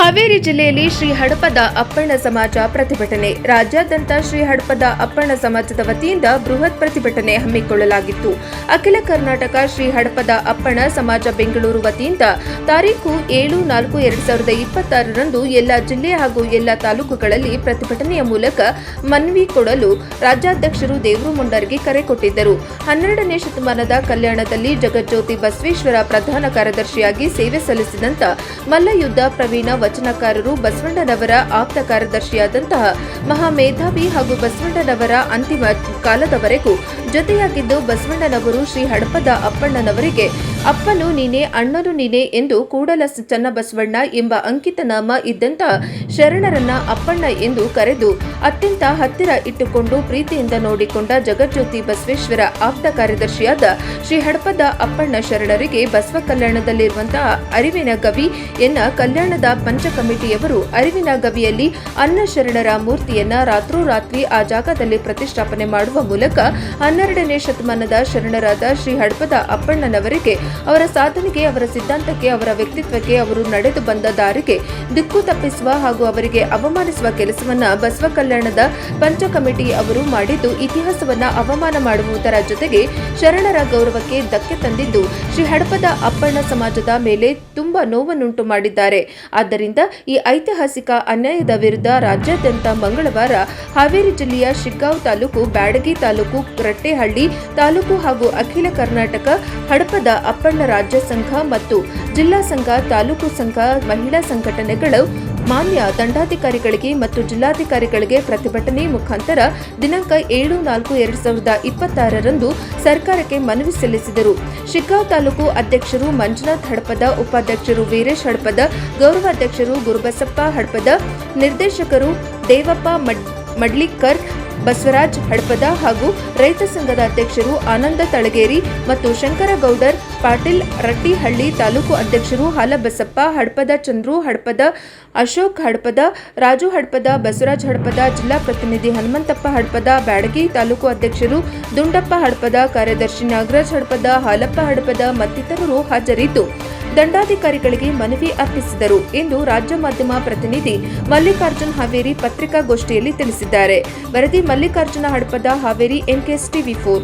ಹಾವೇರಿ ಜಿಲ್ಲೆಯಲ್ಲಿ ಶ್ರೀ ಹಡಪದ ಅಪ್ಪಣ್ಣ ಸಮಾಜ ಪ್ರತಿಭಟನೆ. ರಾಜ್ಯಾದ್ಯಂತ ಶ್ರೀ ಹಡಪದ ಅಪ್ಪಣ್ಣ ಸಮಾಜದ ವತಿಯಿಂದ ಬೃಹತ್ ಪ್ರತಿಭಟನೆ ಹಮ್ಮಿಕೊಳ್ಳಲಾಗಿತ್ತು. ಅಖಿಲ ಕರ್ನಾಟಕ ಶ್ರೀ ಹಡಪದ ಅಪ್ಪಣ್ಣ ಸಮಾಜ ಬೆಂಗಳೂರು ವತಿಯಿಂದ ತಾರೀಖು 7/4/2026ರಂದು ಎಲ್ಲ ಜಿಲ್ಲೆ ಹಾಗೂ ಎಲ್ಲ ತಾಲೂಕುಗಳಲ್ಲಿ ಪ್ರತಿಭಟನೆಯ ಮೂಲಕ ಮನವಿ ಕೊಡಲು ರಾಜ್ಯಾಧ್ಯಕ್ಷರು ದೇವರು ಮುಂಡರ್ಗಿ ಕರೆ ಕೊಟ್ಟಿದ್ದರು. 12ನೇ ಶತಮಾನದ ಕಲ್ಯಾಣದಲ್ಲಿ ಜಗಜ್ಯೋತಿ ಬಸವೇಶ್ವರ ಪ್ರಧಾನ ಕಾರ್ಯದರ್ಶಿಯಾಗಿ ಸೇವೆ ಸಲ್ಲಿಸಿದಂತ ಮಲ್ಲಯುದ್ಧ ಪ್ರವೀಣ ವಚನಕಾರರು, ಬಸವಣ್ಣನವರ ಆಪ್ತ ಕಾರ್ಯದರ್ಶಿಯಾದಂತಹ ಮಹಾಮೇಧಾವಿ ಹಾಗೂ ಬಸವಣ್ಣನವರ ಅಂತಿಮ ಕಾಲದವರೆಗೂ ಜೊತೆಯಾಗಿದ್ದು, ಬಸವಣ್ಣನವರು ಶ್ರೀ ಹಡಪದ ಅಪ್ಪಣ್ಣನವರಿಗೆ ಅಪ್ಪನು ನೀನೆ ಅಣ್ಣನು ನೀನೆ ಎಂದು ಕೂಡಲ ಚನ್ನಬಸವಣ್ಣ ಎಂಬ ಅಂಕಿತ ನಾಮ ಇದ್ದಂತಹ ಶರಣರನ್ನ ಅಪ್ಪಣ್ಣ ಎಂದು ಕರೆದು ಅತ್ಯಂತ ಹತ್ತಿರ ಇಟ್ಟುಕೊಂಡು ಪ್ರೀತಿಯಿಂದ ನೋಡಿಕೊಂಡ ಜಗಜ್ಯೋತಿ ಬಸವೇಶ್ವರ ಆಪ್ತ ಕಾರ್ಯದರ್ಶಿಯಾದ ಶ್ರೀ ಹಡಪದ ಅಪ್ಪಣ್ಣ ಶರಣರಿಗೆ ಬಸವ ಕಲ್ಯಾಣದಲ್ಲಿರುವಂತಹ ಅರಿವಿನ ಗವಿ ಎನ್ನ ಕಲ್ಯಾಣದ ಪಂಚ ಕಮಿಟಿಯವರು ಅರಿವಿನ ಗವಿಯಲ್ಲಿ ಅನ್ನ ಶರಣರ ಮೂರ್ತಿಯನ್ನ ರಾತ್ರೋರಾತ್ರಿ ಆ ಜಾಗದಲ್ಲಿ ಪ್ರತಿಷ್ಠಾಪನೆ ಮಾಡುವ ಮೂಲಕ 12ನೇ ಶತಮಾನದ ಶರಣರಾದ ಶ್ರೀ ಹಡಪದ ಅಪ್ಪಣ್ಣನವರಿಗೆ ಅವರ ಸಾಧನೆಗೆ, ಅವರ ಸಿದ್ಧಾಂತಕ್ಕೆ, ಅವರ ವ್ಯಕ್ತಿತ್ವಕ್ಕೆ, ಅವರು ನಡೆದು ಬಂದ ದಾರಿಗೆ ದಿಕ್ಕು ತಪ್ಪಿಸುವ ಹಾಗೂ ಅವರಿಗೆ ಅವಮಾನಿಸುವ ಕೆಲಸವನ್ನ ಬಸವ ಕಲ್ಯಾಣದ ಪಂಚ ಕಮಿಟಿ ಅವರು ಮಾಡಿದ್ದು ಇತಿಹಾಸವನ್ನ ಅವಮಾನ ಮಾಡುವುದರ ಜೊತೆಗೆ ಶರಣರ ಗೌರವಕ್ಕೆ ಧಕ್ಕೆ ತಂದಿದ್ದು ಶ್ರೀ ಹಡಪದ ಅಪ್ಪಣ್ಣ ಸಮಾಜದ ಮೇಲೆ ತುಂಬಾ ನೋವನ್ನುಂಟು ಮಾಡಿದ್ದಾರೆ. ಆದ್ದರಿಂದ ಈ ಐತಿಹಾಸಿಕ ಅನ್ಯಾಯದ ವಿರುದ್ಧ ರಾಜ್ಯಾದ್ಯಂತ ಮಂಗಳವಾರ ಹಾವೇರಿ ಜಿಲ್ಲೆಯ ಶಿಗ್ಗಾಂವ್ ತಾಲೂಕು, ಬ್ಯಾಡಗಿ ತಾಲೂಕು, ರಟ್ಟೆಹಳ್ಳಿ ತಾಲೂಕು ಹಾಗೂ ಅಖಿಲ ಕರ್ನಾಟಕ ಹಡಪದ ಅಪ್ಪಣ್ಣ ರಾಜ್ಯ ಸಂಘ ಮತ್ತು ಜಿಲ್ಲಾ ಸಂಘ, ತಾಲೂಕು ಸಂಘ, ಮಹಿಳಾ ಸಂಘಟನೆಗಳು ಮಾನ್ಯ ದಂಡಾಧಿಕಾರಿಗಳಿಗೆ ಮತ್ತು ಜಿಲ್ಲಾಧಿಕಾರಿಗಳಿಗೆ ಪ್ರತಿಭಟನೆ ಮುಖಾಂತರ ದಿನಾಂಕ 7/4/2026ರಂದು ಸರ್ಕಾರಕ್ಕೆ ಮನವಿ ಸಲ್ಲಿಸಿದರು. ಶಿಗ್ಗಾಂವ್ ತಾಲೂಕು ಅಧ್ಯಕ್ಷರು ಮಂಜುನಾಥ್ ಹಡಪದ, ಉಪಾಧ್ಯಕ್ಷರು ವೀರೇಶ್ ಹಡಪದ, ಗೌರವಾಧ್ಯಕ್ಷರು ಗುರುಬಸಪ್ಪ ಹಡಪದ, ನಿರ್ದೇಶಕರು ದೇವಪ್ಪ ಮಡ್ಲಿಕರ್, ಬಸವರಾಜ್ ಹಡಪದ ಹಾಗೂ ರೈತ ಸಂಘದ ಅಧ್ಯಕ್ಷರು ಆನಂದ ತಳಗೇರಿ ಮತ್ತು ಶಂಕರಗೌಡರ್ ಪಾಟೀಲ್, ರಟ್ಟಿಹಳ್ಳಿ ತಾಲೂಕು ಅಧ್ಯಕ್ಷರು ಹಾಲಬಸಪ್ಪ ಹಡಪದ, ಚಂದ್ರು ಹಡಪದ, ಅಶೋಕ್ ಹಡಪದ, ರಾಜು ಹಡಪದ, ಬಸವರಾಜ್ ಹಡಪದ, ಜಿಲ್ಲಾ ಪ್ರತಿನಿಧಿ ಹನುಮಂತಪ್ಪ ಹಡಪದ, ಬ್ಯಾಡಗಿ ತಾಲೂಕು ಅಧ್ಯಕ್ಷರು ದುಂಡಪ್ಪ ಹಡಪದ, ಕಾರ್ಯದರ್ಶಿ ನಾಗರಾಜ್ ಹಡಪದ, ಹಾಲಪ್ಪ ಹಡಪದ ಮತ್ತಿತರರು ಹಾಜರಿದ್ದು ದಂಡಾಧಿಕಾರಿಗಳಿಗೆ ಮನವಿ ಅರ್ಪಿಸಿದರು ಎಂದು ರಾಜ್ಯ ಮಾಧ್ಯಮ ಪ್ರತಿನಿಧಿ ಮಲ್ಲಿಕಾರ್ಜುನ್ ಹಾವೇರಿ ಪತ್ರಿಕಾಗೋಷ್ಠಿಯಲ್ಲಿ ತಿಳಿಸಿದ್ದಾರೆ. ವರದಿ ಮಲ್ಲಿಕಾರ್ಜುನ ಹಡಪದ, ಹಾವೇರಿ, NKS TV4.